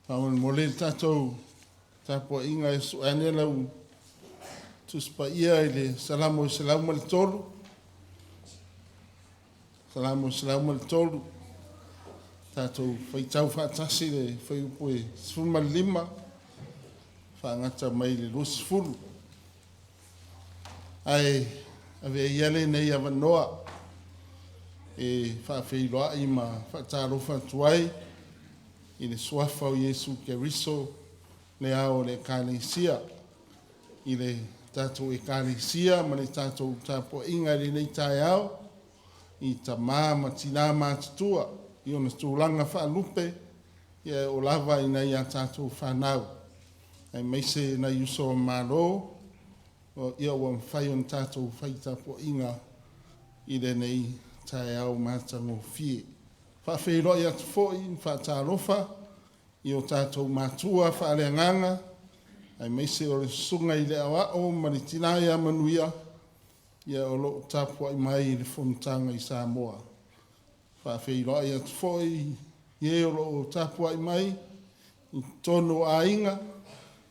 Paul mole tatou tapo inga e suane lau tuspa ia ile salamu le tolu. Salamu le tolu. Tatou faitau faatasi le faiupu e 15 faangata mai le 20. Ai ave iale nei avanoa e faafeiloaʻi ma faatalofa atu ai i le suafa o Iesu Keriso le ao le ekalesia i le tatou ekalesia ma le tatou tapuaʻiga i lenei taeao i tamā ma tinā matutua i ona tulaga faalupe ia o lava ina ia tatou fanau ai maise na iuso mālō ia ua mafai ona tatou faitapuaʻiga i lenei taeao matagofie faafeiloaʻi atu foʻi faatalofa i o tatou matua faaleagaga ai maise o le susuga i le aʻoaʻo ma le tinā ia manuia ia o loo tapuaʻi mai i le fonutaga i Samoa faafeiloaʻi atu foʻi ia o loo tapuaʻi mai i tonu aiga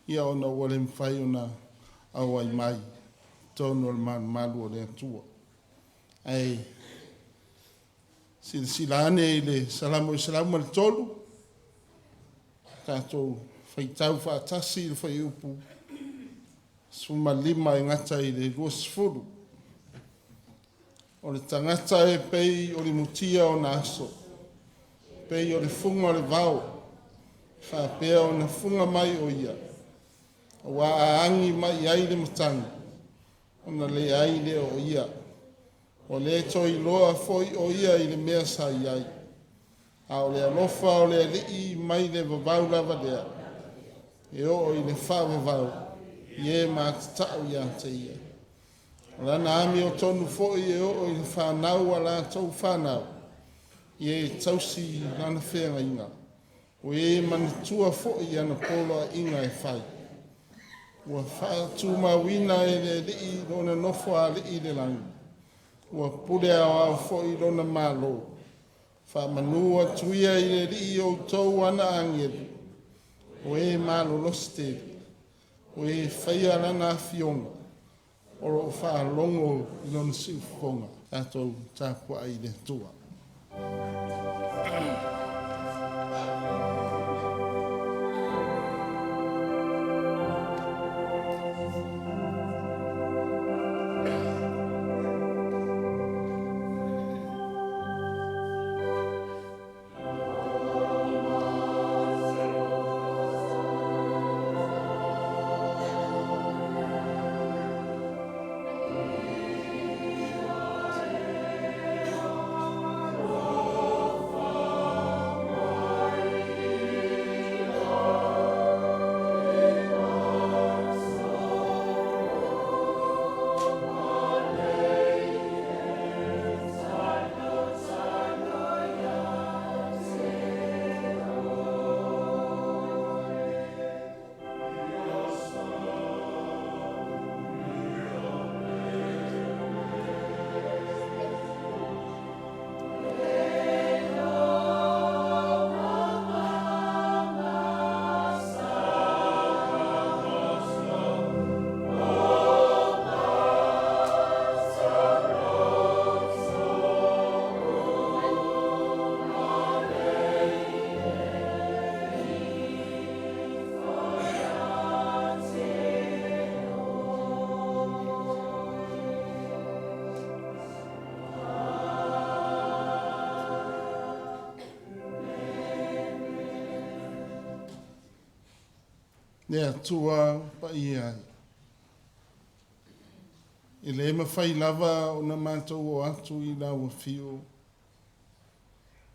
ia ona ua le mafai ona auai mai tonu o le malumalu o le atua ai silasila ane i le salamu le tolu tatou faitau faatasi i le faiupu 15 e gata i le 20 o le tagata e pei o le mutia o na aso pei o le fuga o le vao faapea ona fuga mai o ia ua aagi mai ai le matagi ona leai lea o ia o le toiloa foʻi o ia i le mea sai ai a o le alofa o le alii mai le vavau lava lea e oo i le faavavau i ē matataʻu iā te ia o lana ami o tonu foʻi e oo i le fanau a latou fanau i ē tausi lana feagaiga o ē manatua foʻi ana poloaʻiga e fai ua faatumauina e le alii lona nofo alii le lagu ua pule aoao foʻi lona mālō faamanu atu ia i le alii outou ana agelu o ē malolosi tele o ē faia lana afioga o loo faalogo i lona siʻufofoga tatou tapuaʻi i le atua le atua paia ai i le mafai lava ona matou o atu i lauafio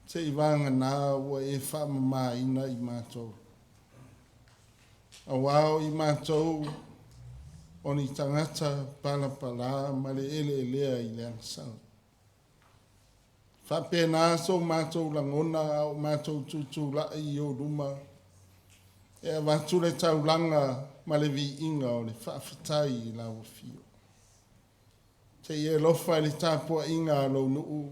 seʻi vaganā ua e faamamāina i matou auao i matou ona i tagata palapalā ma le eleelea i le agasau faapena so matou lagona a o matou tutulaʻi i o luma e avatu le taulaga ma le viiga o le faafetai i lauafio seʻi e lofa i le tapuaʻiga a lou nuu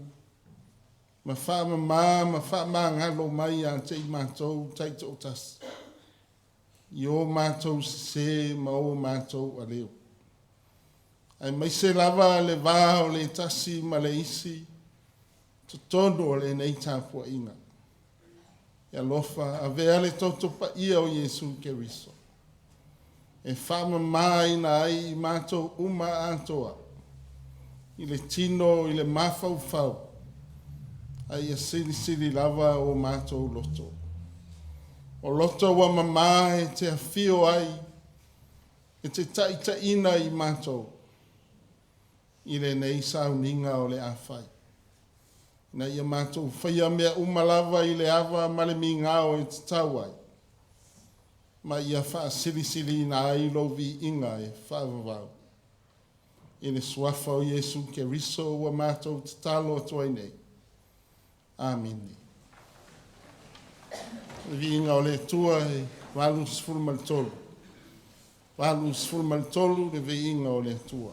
ma faamamā ma faamagalo mai iā te i matou taitoʻatasi I o mātou se ma o mātou a leo. Ai mai se lava le vā o le tasi ma le isi, to tono o le nei tāpua inga. Ia lofa a vea le toto pa ia o Yesu Keriso. E whama mai na ai I mātou uma atoa. I le tino, I le mafau fau. Ai a siri lava o mātou loto. O loto wa mama e te awhio ai. E te taitaina I mātou. I le nei sauninga o le awhai. Na ia mātou whaia mea umalava I le awa male mi ngāo e te tauai. Ma ia wha siri na ai lovi inga e whaavavau. I le suafa o Yesu Keriso wa mātou te talo atuai nei. Amini. Vi inga o le tua e walu sifuru malitolu. Walu sifuru malitolu le vi inga o le tua.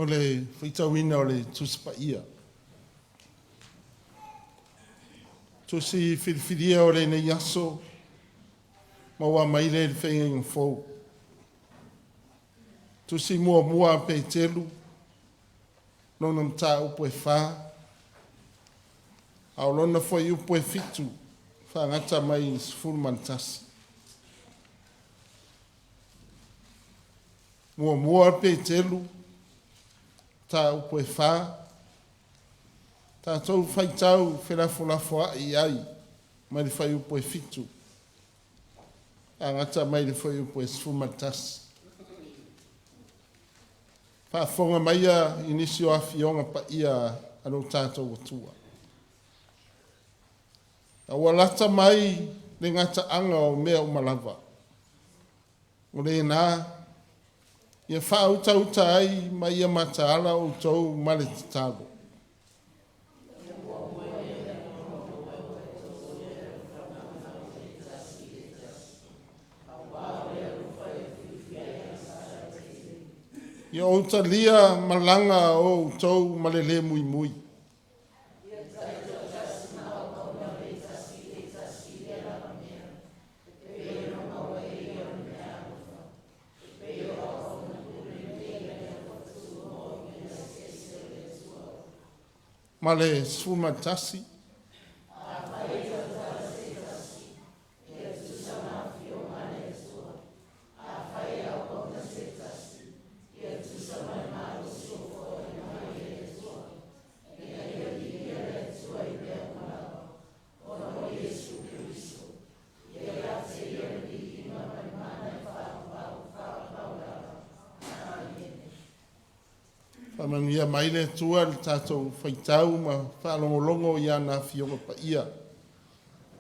o le whaitawina o le tuspa ia. Tusi whiriwhiria o le nei aso, maua maile le whainga fau. tusi mua pe telu nona mta upo e wha au lona foi upo e fitu wha ngata mai sifuru mantasi mua pe telu ta upo e wha ta tau whai tau whenafo ai ai mai le whai upo e fitu ngata mai le whai upo e sifuru mantasi whaafonga mai a inisio a fionga pa ia anu tātou atua. A walata mai le ngata anga o mea o malava. O le nā, ia wha uta ai mai ia mataala o tau male titago. Ia o lia malanga o tau malele mui mui. Male sumatasi. Ia mai le tua le tātou whaitau ma whaalongolongo ia nā whionga pa ia.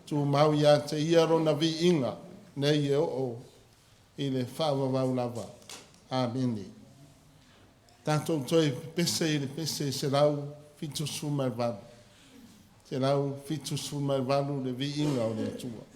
Tu mau ia te ia rona vi inga nei e o i le whaawawau lava. Amene. Tātou toi pese i le pese se lau fitu sumai valu. Se lau fitu sumai valu le vi inga o le tua.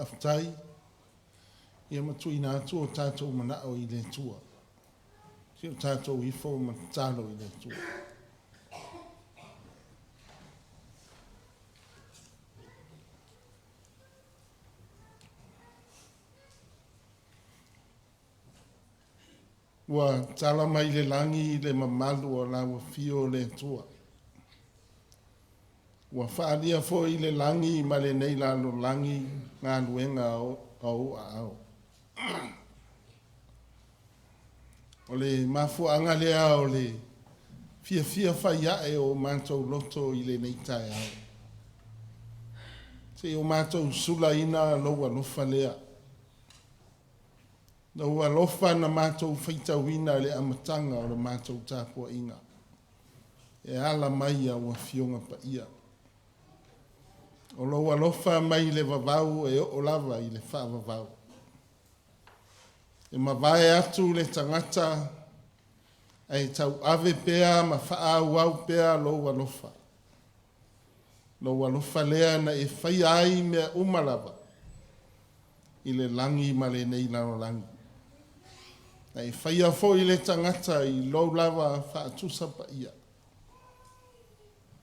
whaafitai. Ia matui nā tua o tātou manao I le tua. Si o tātou ifo matalo I le tua. Ua tala mai le langi le mamalu o lawa fio le tua. Ua whaalia fo I le langi ma le nei lalo langi ngā luenga au au. O le mafuanga lea o le fia whaiae o mātou loto I le nei tai au. Se o mātou sula ina loa lofa lea. Loa lofa na mātou whaitauina le amatanga o le mātou tāpua inga. E ala mai a ua fionga pa ia. O loa lofa mai le vavau e o lava I le wha vavau. E mawai atu le tangata ai tau ave pea ma wha au pea loa lofa. Loa lofa lea na e whai ai mea umalava I le langi ma le nei laro langi. Na e whaia fo I le tangata I lo lava wha atusa pa ia.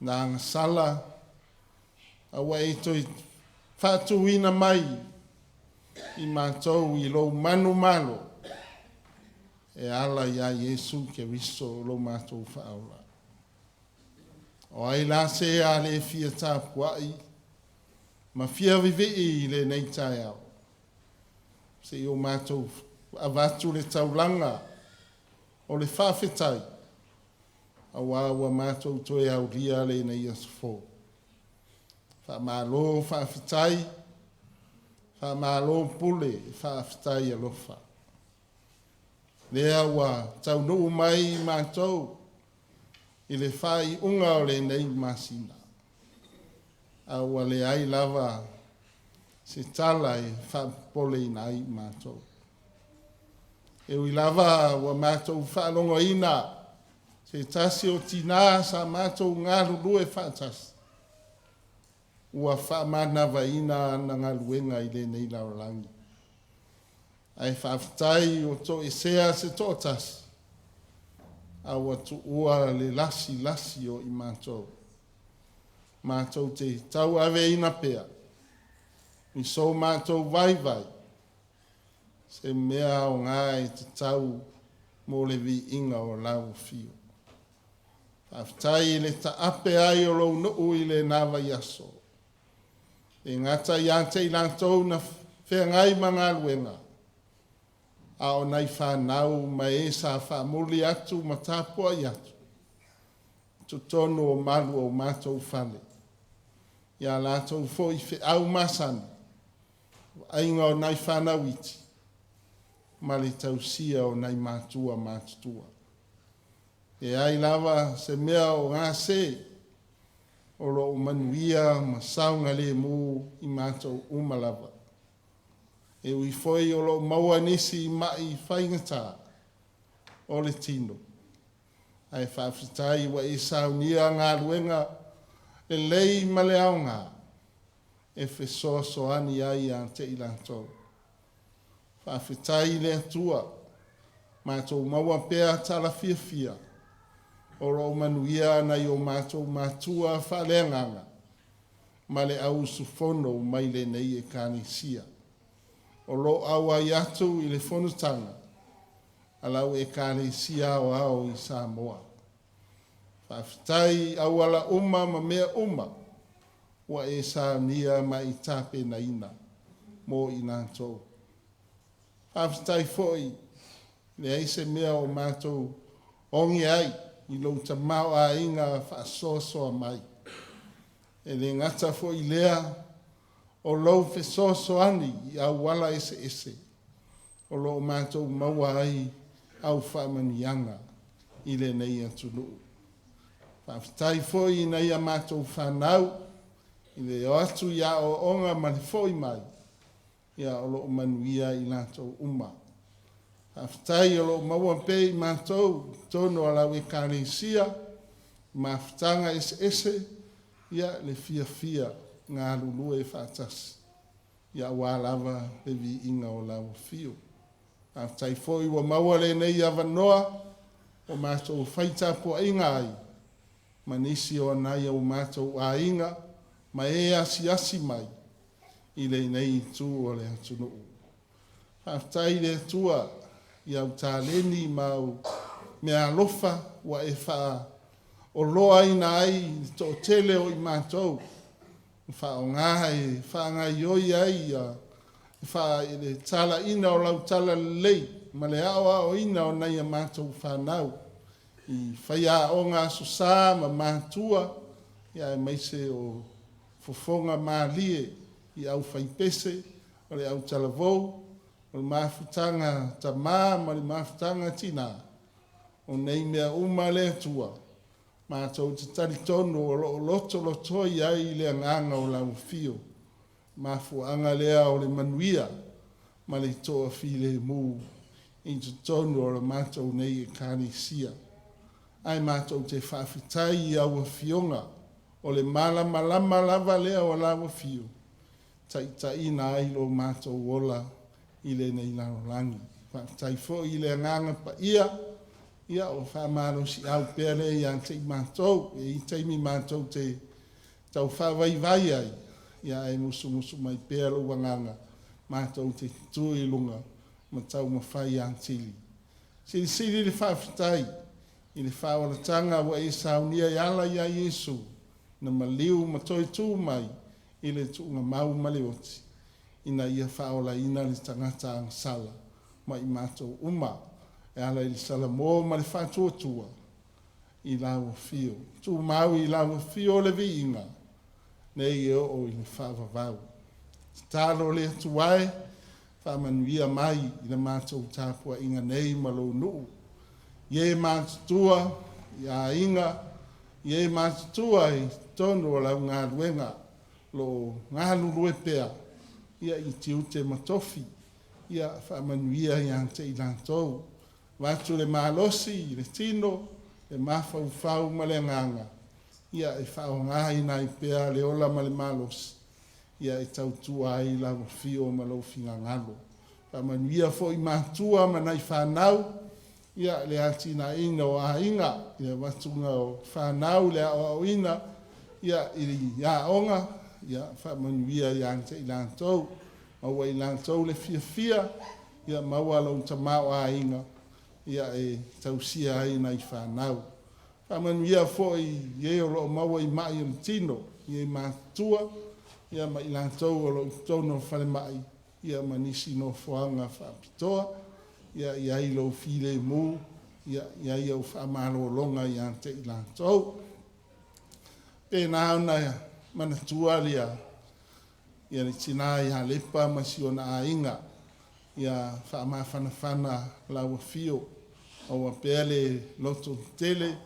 Nā ngā Sala awa e toi wha atuina mai I mātou I lo manu malo. E ala ia Yesu ke riso lo mātou wha aula. O ai la se a le fia tāpuai. Ma fia vivi I le nei tai au. Se I o mātou avatu le taulanga o le whawhetai. Awa mātou toi au ria le nei asfo. Whamalo whawhetai. Whamalo pule whawhetai alofa. Lea wa tau nuu mai mātou. I le whai unga o le nei masina. Awa le ai lava se tala e whapole nai mātou. E ui lava wa mātou whaalongo ina se tasi o tina sa mātou ngā lulue whaatasi. Ua whaamanawa ina na ngā luenga I le nei laurangi. Ai whaafitai o to e sea se tōtasi. Awa tu ua le lasi o I mātou. Mātou te tau ave ina pea. Mi so mātou vai. Se mea o ngā e te tau mō le vi inga o lau fio. Whaafitai le ta ape ai o lou nuu I le nawa yaso. E ngata I ante I lantou na whengai mga luenga. A o nei whanau mai e sa whamuli atu ma tāpua I atu. Tutono o malu o mātou whale. Ia lātou fo I whi au masani. Ainga o nei whanau iti. Ma le tausia o nei mātua. E ai lava se mea o ngā se. O lo manuia ma saunga le mū I mātou umalava. E ui foi o lo maua nisi mai whaingata o le tino. Ai whawhitai wa e saunia ngā luenga le lei ma le aonga e whesoa ani ai a te ilantou. Whawhitai le atua mātou maua pēa tala fia. O lo manuia na I o mātou mātua whaleanganga ma le au sufono mai le nei e kānisia. O lo awa I atu I le whonutanga, alau e kāne sia o au I Samoa. Whawhitai awala uma ma mea uma, wa e sa nia ma I tāpe na ina, mō I nātou. Whawhitai foi, le eise mea o mātou ongi ai, I lo tamau a inga whaasosoa mai. E le ngata foi lea, o lou fesoso ani I au wala ese. O lo mātou maua ai au whamanianga I le nei atunu. Whawhitai foi nei a mātou whanau I le o atu ia o onga mani foi mai. Ia o lo manuia I lātou uma. Whawhitai o lo maua pei mātou tono alau e kānesia. Mawhitanga ese. Ia le fia ngā lulu e whātasi. ia ua lava le viiga o lauafio aftai fo'i ua maua lenei avanoa o matou faitapuaʻiga ai ma nisi o anai au matou aiga ma e asiasi mai i leinei tu o le atunuu faafetai le atua i au taleni ma au mea alofa ua e faaoloaina ai toʻatele o i matou faaogā e faagaioi ai ia i le talaʻina o lau tala lelei ma le aʻoaʻoina o nai a matou fanau i faiaʻoga aso sa ma matua ia e maise o fofoga malie i au faipese o le au talavou o le mafutaga tamā ma le mafutaga tinā o nei mea uma le atua matou te talitonu o loo lotolotoi ai i le agaga o lauafio mafuaaga lea o le manuia ma le toʻafilemu i totonu o le matou nei e kalesia ai matou te faafetai i auafioga o le malamalama lava lea o lauafio taʻitaʻina ai lo matou ola i lenei lalolagi faafetai foʻi i le agaga paia ia o faamalosi-au pea le iā te i matou e i taimi matou te tau faavaivai ai ia e musumusu mai pea lou agaga matou te tutu i luga ma taumafai iā tili silisili le faafetai i le faaolataga ua e saunia i ala iā iesu na maliu ma toe tu mai i le tuugamau ma le oti ina ia faaolaina le tagata agasala ma i matou uma e ala i le salamō ma le faatuatua i lauafio tumau i lauafio o le viiga nei e o'o i le faavavau tatalo le atu ae faamanuia mai i le matou tapuaʻiga nei ma lou nuu ie matutua i aiga ie matutua i tonu o lau galuega lo galulue pea ia i tiute matofi ia faamanuia iā te i latou watu le malosi i le tino le mafaufau ma le agaga ia e faaogāina ai pea le ola ma le malosi ia e tautua ai lauafio ma lou figagalo faamanuia foʻi matua ma nai fanau ia le atinaʻiga o aiga i le matuga o fanau le aʻoaʻoina ia i aʻoga ia faamanuia iā te i latou maua i latou le fiafia ia maua lou tamā o aiga ia e tausia ai nai fanau faamanuia foʻi ie o loo maua i maʻi o le tino ia i matua ia ma i latou o loo tonu o falemaʻi ia ma nisi nofoaga faapitoa ia i ai lou filemu ia i ai au faamalōloga iā te i latou pena ona manatua lea ia le tinā iā lepa ma siona aiga ia faamafanafana lauafio aua pea le loto tele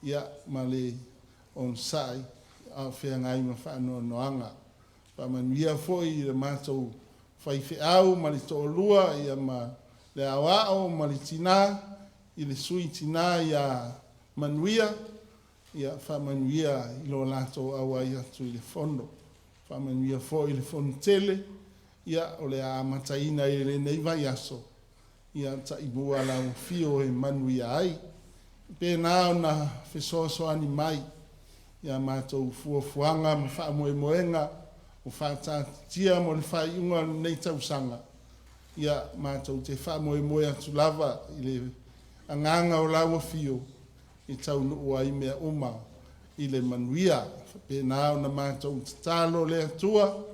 ia ma le onsaʻi aofeagai ma faanoanoaga faamanuia foʻi i le matou faifeʻau ma le toʻalua ia ma le aʻoaʻo ma le tinā i le sui tinā ia manuia ia faamanuia i lo latou auai atu i le fono faamanuia foʻi i le fono tele ia o le amataina i lenei vai aso ia taʻimua lauafio e manuia ai pena ona fesoasoani mai ia matou fuafuaga ma faamoemoega o faatatitia mo le faiʻuga lenei tausaga ia matou te faamoemoe atu lava i le agaga o lauafio i taunuu ai mea uma i le manuia pena ona matou tatalo le atua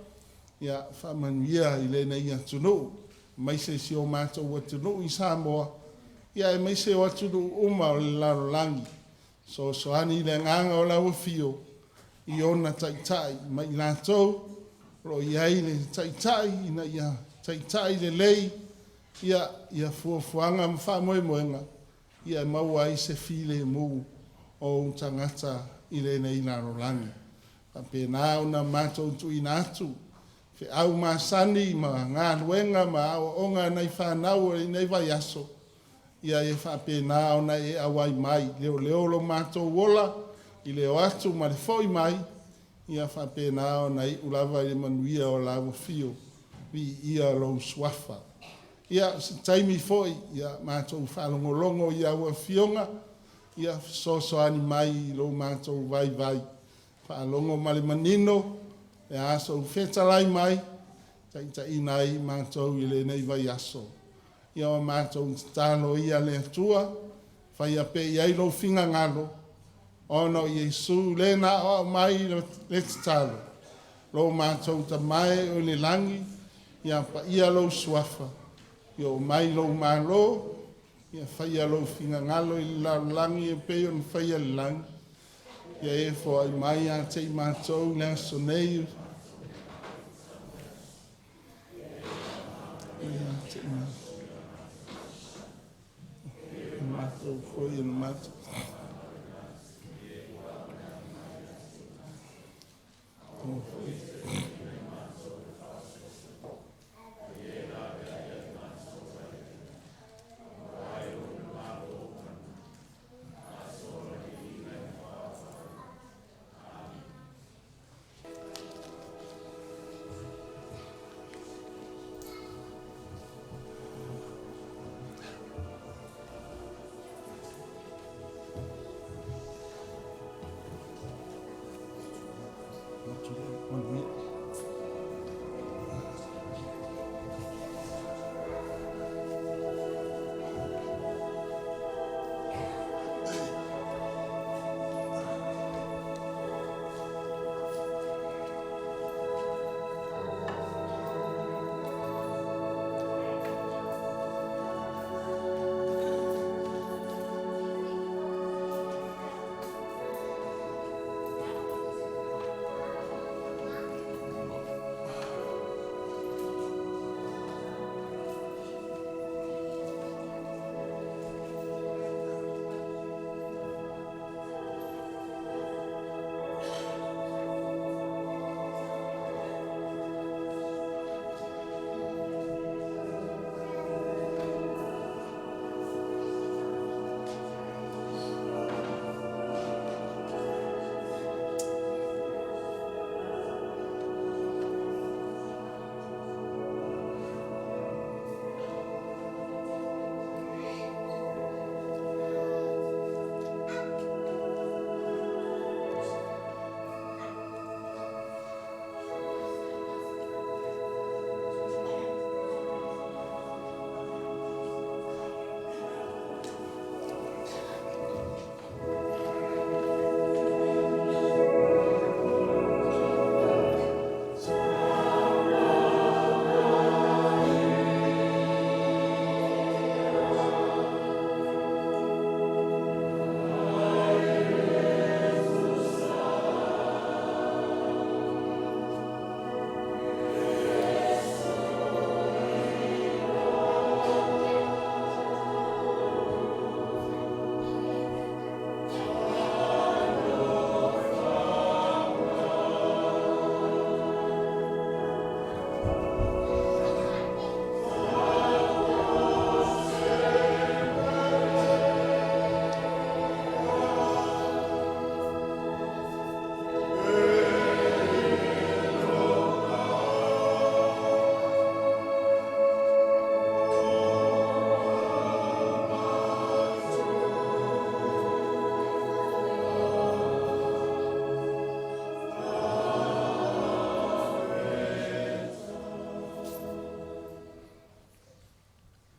ia faamanuia i lenei atunuu maise si o matou atunuu i Samoa ia e maise o atunuu uma o le lalolagi soasoani i le agaga o lauafio i ona taʻitaʻi ma i latou lo i ai le taʻitaʻi ina ia taʻitaʻi lelei ia fuafuaga ma faamoemoega ia maua ai se filemu o tagata i lenei lalolagi apena ona matou tuuina atu feʻau masani ma galuega ma aʻoaʻoga nai fanau o lenei vai aso ia e faapena ona e auai mai leoleo lo matou ola i leo atu ma le foʻi mai ia faapena ona iʻu lava i le manuia o lauafio vi ia lo suafa. Ia se taimi foi, ia mātou whalongolongo ia ua fionga, ia soso ani mai lo mātou vai vai. Whalongo male manino, e aso whetalai mai, Taitaiina ai mātou i le nei vai aso. Ia wa mātou talo ia le atua, whai a pe iai lo finga ngalo, ono Iesu le na o mai le talo. Lo mātou ta mai o le langi, ia pa ia lo suafa. Ia o mai lo malo, ia whai a lo finga ngalo i la langi e pe o whai a langi. Ia e fo ai mai a te mātou le aso nei. Mātou foi e mātou.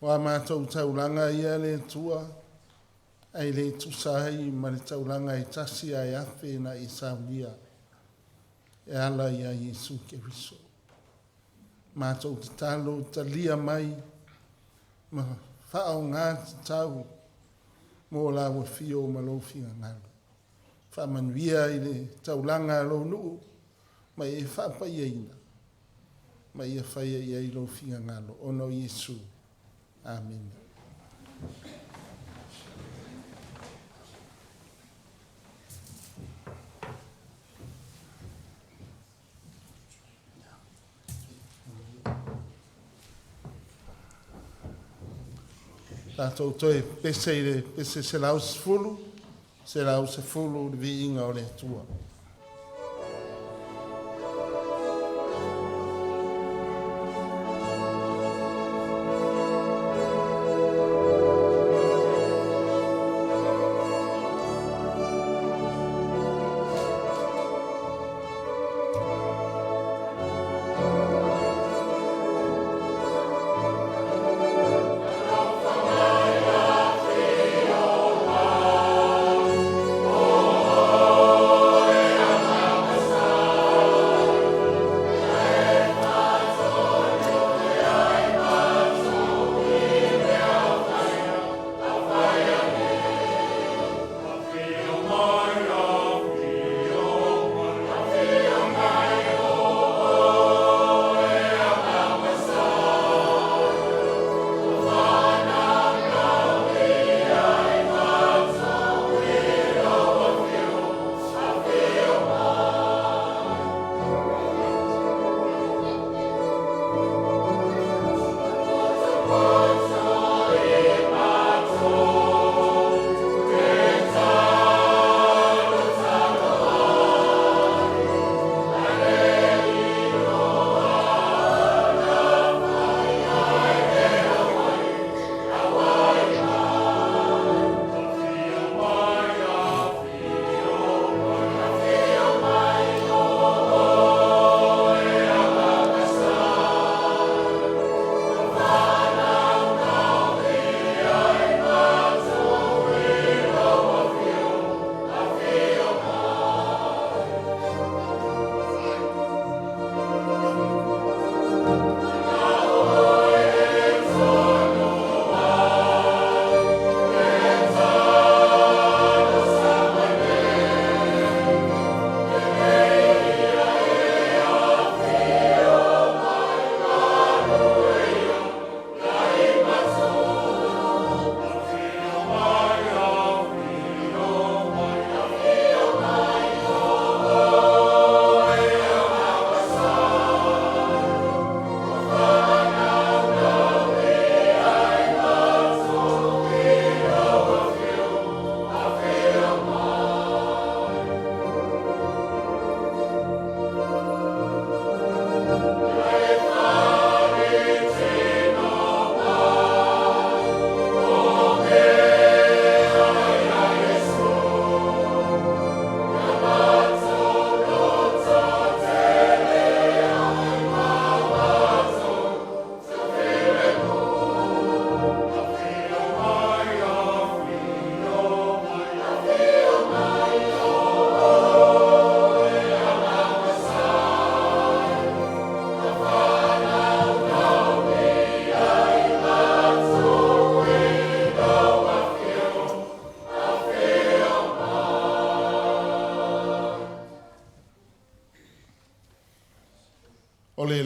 Wa mātou tauranga ia le tua, ai le tusai ma le tauranga e tasi ai afe na i saulia, e ala ia Iesu Keriso. Mātou te talo talia mai, ma whao ngā te tau, mō la wa fio ma lo finga ngalo. Whamanuia i le tauranga lo nuu, mai e whapai eina, mai e whaia ia i lo finga ngalo, ono Iesu. Amen. Tātou toi pese se lau se fulu le vi inga o le tua.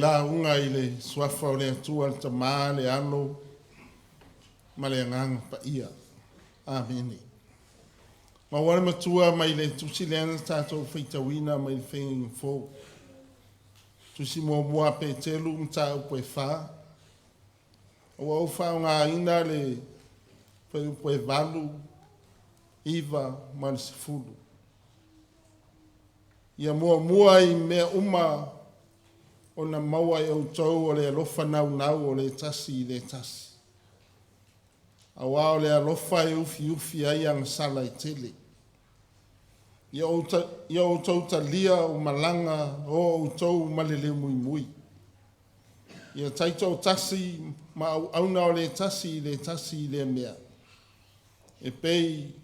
la unga i le suafa o le atua le tamā le ano ma le anganga pa ia. Ameni. Ma wale matua mai le tusi le ana tātou whaitawina mai le whengi fō. Tusi mua pe telu mta upo e wha. O au whao ngā ina le whai upo e walu, iwa, ma le sifuru. Ia mua i mea uma o na maua e au tau o le alofa nau o le tasi i le tasi. A wao le alofa e ufi ai ang sala i tele. Ia o tau ta lia o malanga o tau malele mui. Ia taito tasi ma auna o le tasi i le mea. E pei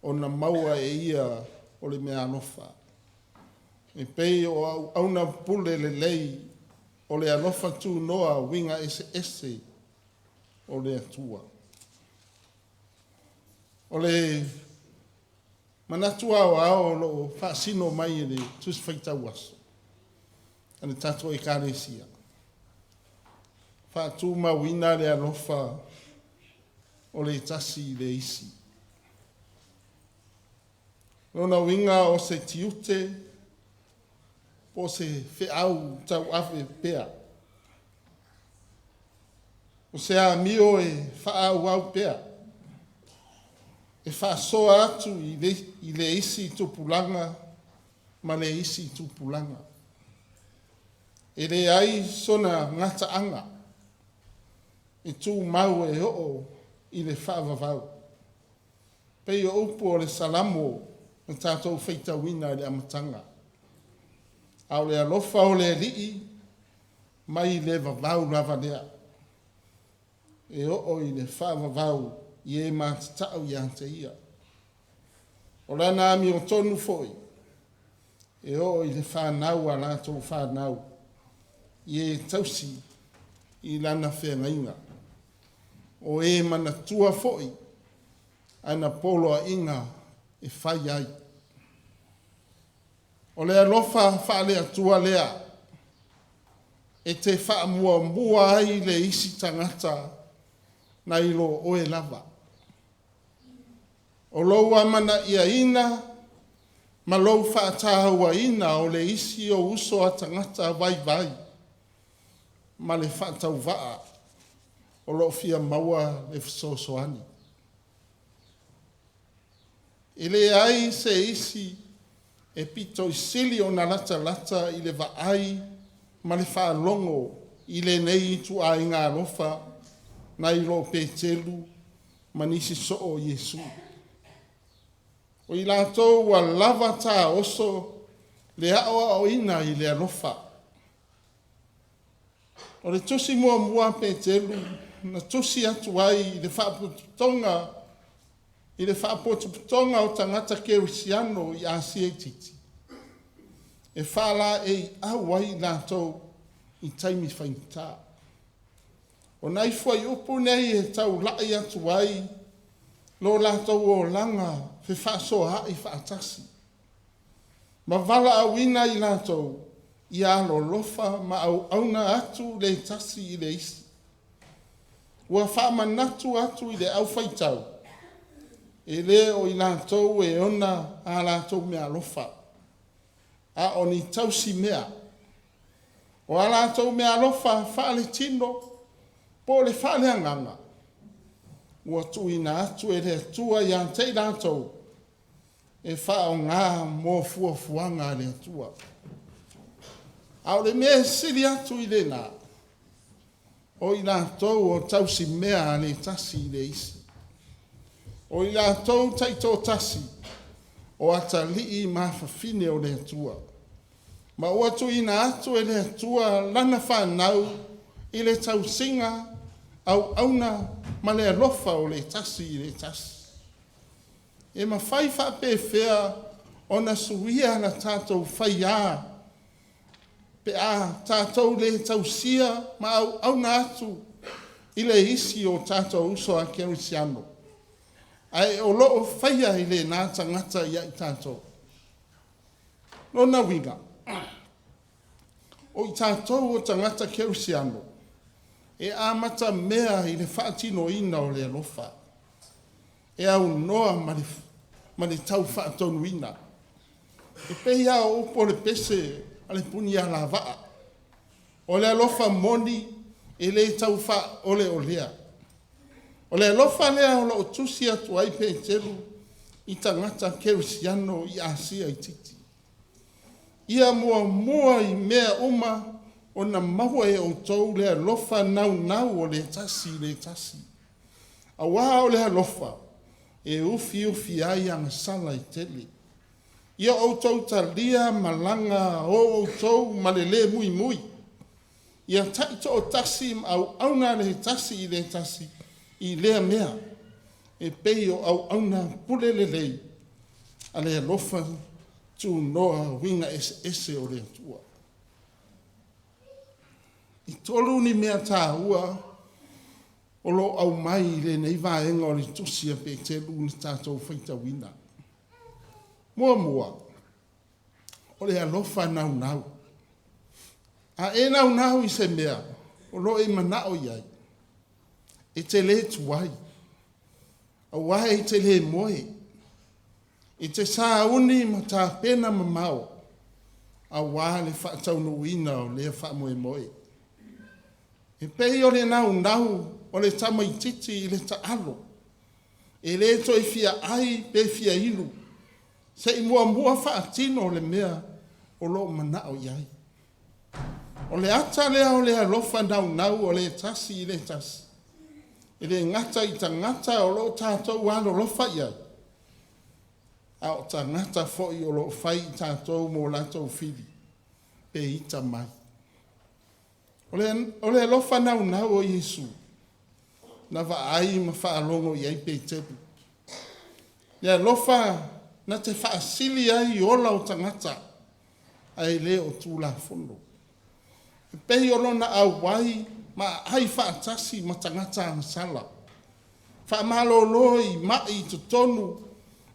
o na maua e ia o le mea alofa. E pei o auna pule le lei o le alofa tu noa winga ese o le atua. O le manatua o ao lo whaasino mai e le tusi whaitau aso. Ane tato e kāresia. Whaatu mawina le alofa o le tasi le isi. Lona winga o se tiute po se whiau tau awe pea. O se a mio e whaau au pea. E whaasoa atu i le isi tupulanga ma le isi tupulanga. E le ai sona ngata anga. E tū mau e o i le whaavavau. Pei o upo o le salamo na tātou whaitawina i le amatanga. Au le alofa o le rii, mai le vavau lava lea. E o i le whaavavau i e mātatau i ante ia. O lana ami o tonu foi, e o i le whanau a lātou whanau, i e tausi i lana whengainga. O e manatua foi, ana polo a inga e whai ai. O le alofa whaale atua lea, e te wha mua ai le isi tangata na ilo o e lava. O lou amana ia ina, ma lou whaatahua ina o le isi o uso a tangata vai, ma le whaatau waa, o lo fia maua le fisosoani. E le ai se isi, e pito i sili o na lata i le vaai ma le whaalongo i le nei tu a inga alofa na i lo petelu ma nisi so o Yesu. O i lātou wa lava tā oso le aoa o ina i le alofa. O le tusi mua petelu na tusi atu ai i le whaapotonga o tangata kerisiano i Asia titi. E whala e awai lātou i taimi whainta. O nei fwai upu nei e tau lai atu ai lo lātou o langa fe whaasoa i whaatasi. Ma wala awina i lātou i alo lofa ma au auna atu le tasi i le isi. Ua whaamanatu atu i le au whaitau. E le o i lātou e ona a lātou mea lofa. A o ni tausi mea. O a lātou mea lofa whaale tino, po le whaale anganga. Ua tuina atu e le atua i antei lātou, e wha o ngā mō fuafuanga le atua. A o le mea siri atu i le nā. O i lātou o tausi mea le tasi i le isi. O i lātou taito tasi, o ata lii mawhawhine o le atua. Ma o atu ina atu e le atua lana whanau i le tausinga au auna ma le alofa o le tasi i le tasi. E ma whai whapewhea o na suia na tātou whai a. Pe a tātou le tausia ma au auna atu i le isi o tātou uso a kerisiano. Ai o loo whaia i le nā tangata ia i tātou. Nona winga. o i tātou o tangata Kerisiano, e amata mea i le whaatino ina o le alofa, e au noa ma le tau whaatonu ina, e peia o upo le pese a le puni a la vaa, o le alofa moni e le tau wha ole o lea. O le alofa lea o la o tusi atu ai pe telu i tangata Kerisiano i Asia i titi. Ia mua i mea uma o na maua e o tau le alofa nau o le tasi. A wā o le alofa e ufi ai ang Sala i tele. Ia o tau talia malanga o tau malele mui. Ia taito o tasi au auna le tasi i le tasi i lea mea. E pei o au auna pule le lei. A le alofa tu noa winga ese o le atua. I tolu ni mea tā ua o lo au mai le nei vaenga o le tusia pe te luna tātou whaita wina. Mua, o le alofa nau. A e nau i se mea, o lo e manao iai. E te le tuai. A wae te le moe. I te sā uni ma tā pena mamao. A wā le whaatau nuina o le whaamoe. E pei o le nau, o le tamaititi i le taalo. E le to i fia ai pe fia ilu. Se i mua whaatino o le mea o lo manao iai. O le ata lea o le alofa nau o le tasi i le tasi. E le ngata i tangata o lo tātou wano lofa iai. A o tangata foi o lo fai i tātou mo latou fili. Pe ita mai. O le alofa nau o Yesu. Na ai ma whaalongo iai pe tepu. Le alofa na te whaasili ai ola o tangata. Ai le o tūla fono. E pei o lona au wai ma ai whaatasi ma tangata ang Sala. Whaamalo i mai to tonu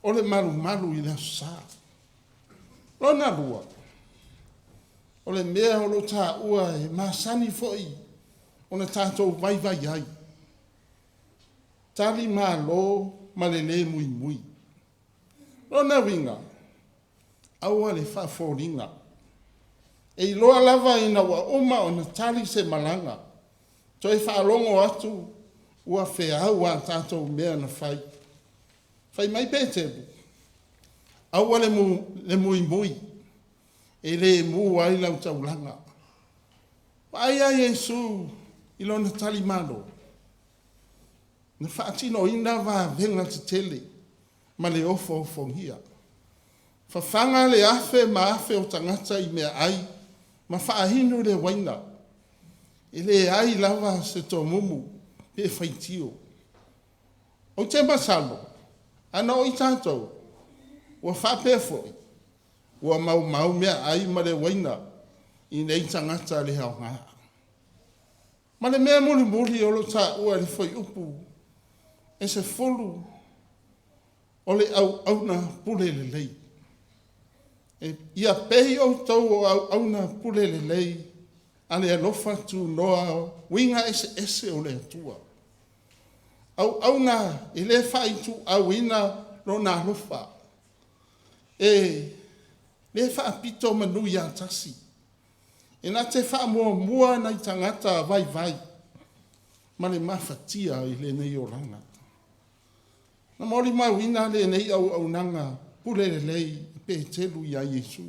o le malu i le Sasa. Lona rua. O le mea o lo tā ua e masani foi o na tātou vai ai. Tali malo ma le mui. Lona winga. Aua le whaaforinga. E loa lava ina wa uma o na tali se malanga. Toi whaalongo atu ua wheau a tātou mea na whai. Whai mai pētebu. Aua le mui. E le mu ai lau taulanga. Ai a Yesu i lona tali malo. Na whaatino ina wa venga te tele. Ma le ofo hia. Whawhanga le afe ma afe o tangata i mea ai. Ma whaahinu le waina. E le ai lava se tō mumu. Pe whaitio. O te masalo. Ana o i tātou. Ua whapefoi. Ua mau mea ai ma le waina. I nei tangata le hao ngā. Ma le mea muri o lo tā ua le whai upu. E se fulu. O le au na pule le lei. E ia pehi o tau o au na pule le lei. A le alofa tu noa winga ese o le atua. Au na e le whai tu au ina no na alofa. E le wha pito manu ia tasi. E na te wha mua na i tangata vai. Ma le mawhatia i le nei o ranga. Na mori mawina le nei au nanga pule le lei pe telu ia Yesu.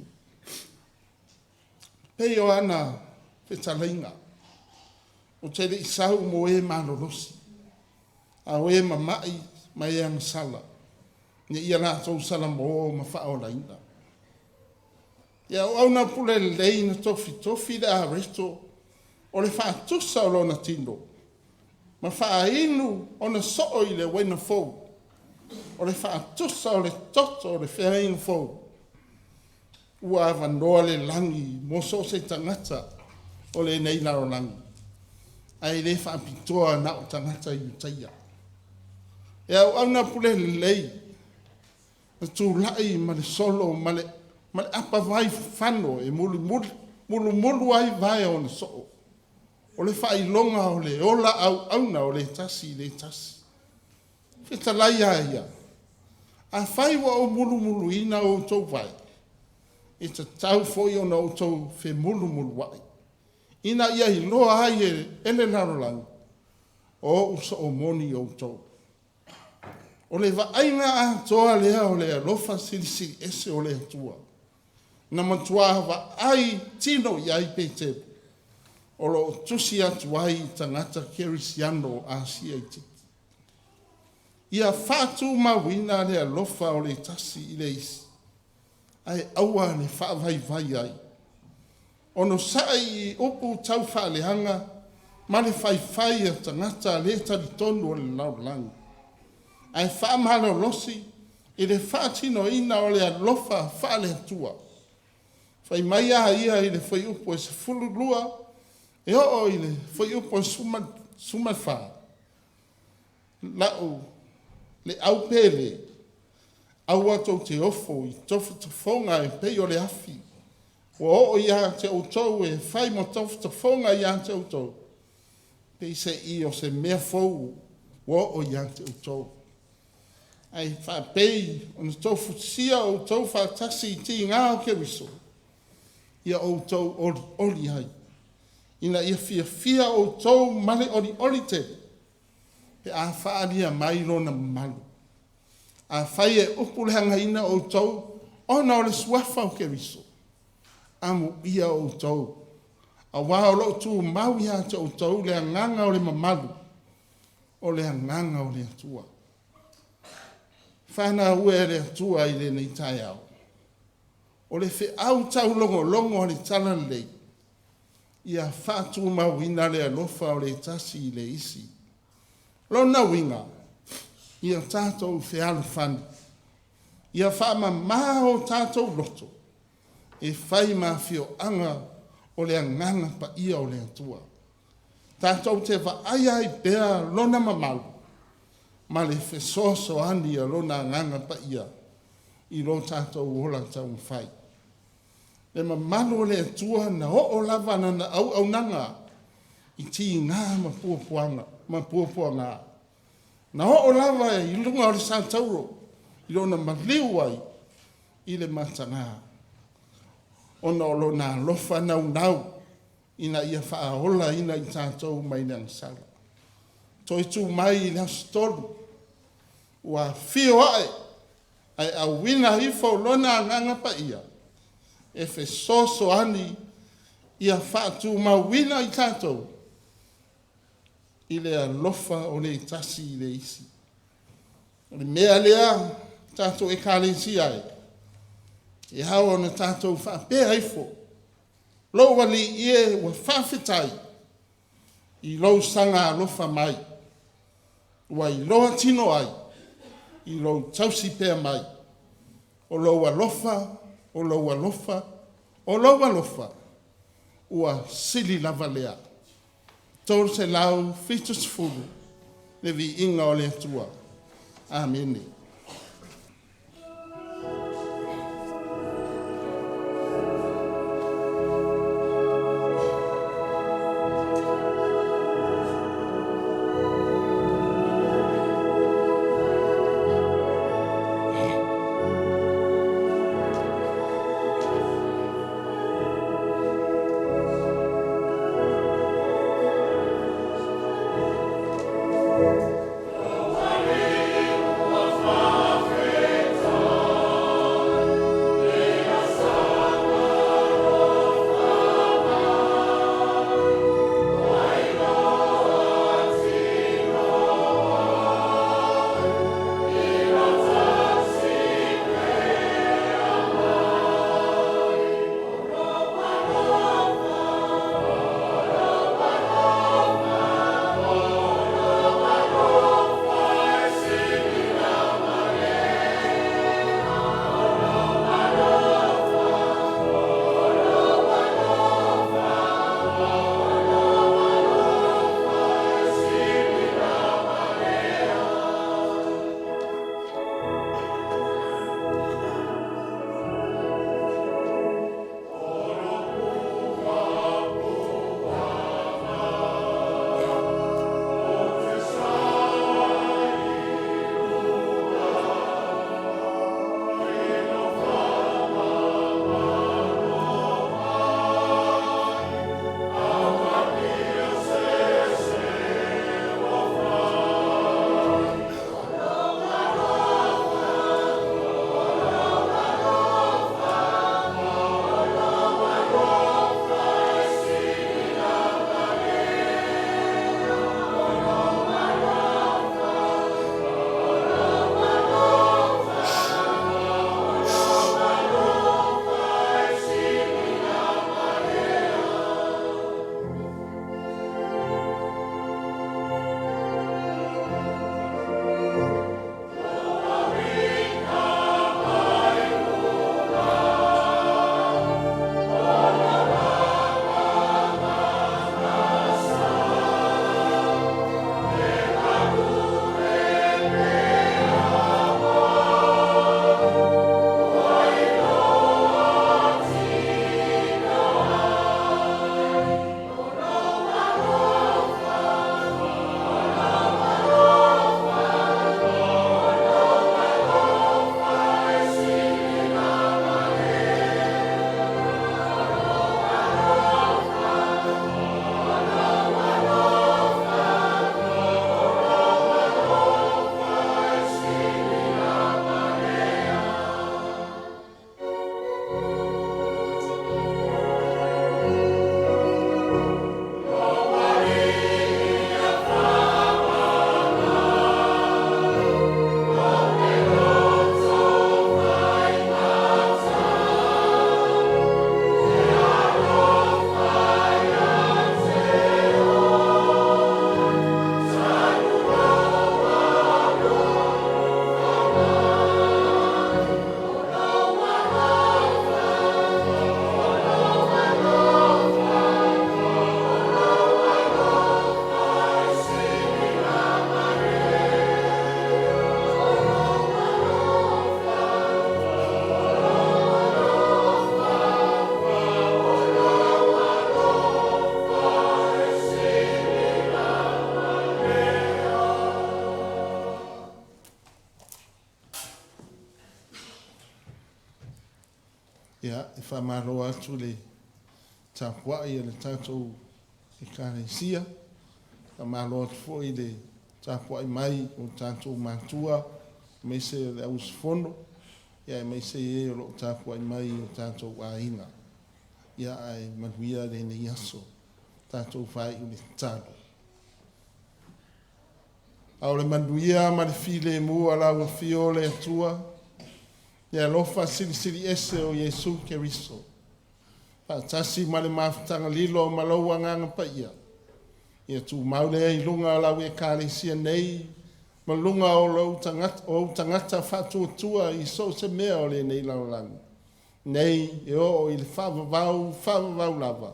Pe o ana pe talainga. O te le isau mo e malorosi. A o e mamai ma e ang Sala. Ni ia la tau Sala mo ma wha o laina. Ia o na pule le lei na tofi le a resto. O le wha tusa o lona tino. Ma wha inu o na soo i le wena fou. O le whaatusa o le toto o le whainga fōu. Ua awanoa le langi mo so se tangata o le nei laro langi. Ai le whaapitoa na o tangata i utaia. E au na pule le lei. Na tūlai ma le solo ma le apa vai whano e muli mulu ai vai o na so. O le whailonga o le ola au na o le tasi. Whita lai ia. A whai wa o mulu ina o tau vai. E ta tau foi o na o tau whe mulu wai. Ina ia hi loa ai ele larolang. O usa o moni o tau. O le vaainga a toa lea o le alofa silisi ese o le atua. Na matua hawa ai tino iai pe tepu. O lo tusi atu ai tangata kerisiano a siaiti. Ia fatu mawina le alofa o le tasi i le isi. Ai aua le whaavai ai. Ono sai i upu tau whaaleanga ma le whai a tangata le taritonu o le laulangi. Ai whaamalo losi i le whaatino ina o le alofa whaale atua. Whai mai aha ia i le whai upo e se fululua e o i le whai upo e suma wha. Lau le au pele au atou te ofo i tofu te whonga e pei o le afi. O ia te outou e whai mo tofu te whonga ia te outou. Pei se i o se mea fou o ia te outou. Ai whapei o na tofu sia o tau whatasi i ti ngā o ke riso. Ia o tau oli ai. Ina ia fia o tau male oli te. Pe a whaaria mai rona malu. A whai e upulehanga ina o tau ona o le suafa o ke riso. Amu ia o tau. A wā o lo tu mau ia te o tau le anganga o le mamalu. O le anganga o le atua. Whana ue le atua i le nei tai au. O le whi au tau longo o le tala lei. Ia whātu mawina le alofa o le tasi i le isi. Lona winga. Ia tātou whi alu whani. Ia whaama maa o tātou loto. E whai maa whio anga o le anganga pa ia o le atua. Tātou te wa ai bea lona mamalu. Ma le fesoso ani a lona nganga pa ia i lo tātou ola tau whai. Le mamalo le atua na o lava na au nanga i ti ngā ma puapuanga. Na o lava i lunga o le sātauro i lona maliu ai i le matanga. Ona o lona lofa nau ina ia whaaola ina i tātou mai nang Sala. Toi tu mai i le stolu. Ua fio ai a wina hifo lona nganga pa ia. E fe soso ani ia whaatu ma wina i tātou. I le alofa o le tasi i le isi. O le mea lea tātou e kālensi ai. E hawa na tātou whaapea hifo. Lo wali ie wa whawhitai. I lo sanga alofa mai. Ua i loa tino ai. I lo tausi pea mai. O lo alofa, ua sili lava lea. Tōru se lau fitus fulu, le vi inga o le atua. Amene. Of Ia, e whamaro atu le tāpua i le tātou e kāresia. Whamaro atu fo i le tāpua i mai o tātou mātua, me se le au sifono. Ia, me se e o lo tāpua i mai o tātou āina. Ia, ai manuia le ne iaso, tātou whai u le tātou. Au le manuia ma le file mua la ua fio le atua. Ia lofa sili ese o Yesu Keriso. Tasi ma le mafutanga lilo ma lau anganga pa ia. Ia tu maule ai lunga la ue kāresia nei. Ma lunga o lau tangata fatu tua i so se mea o le nei laulangi. Nei e o i le whavavau lava.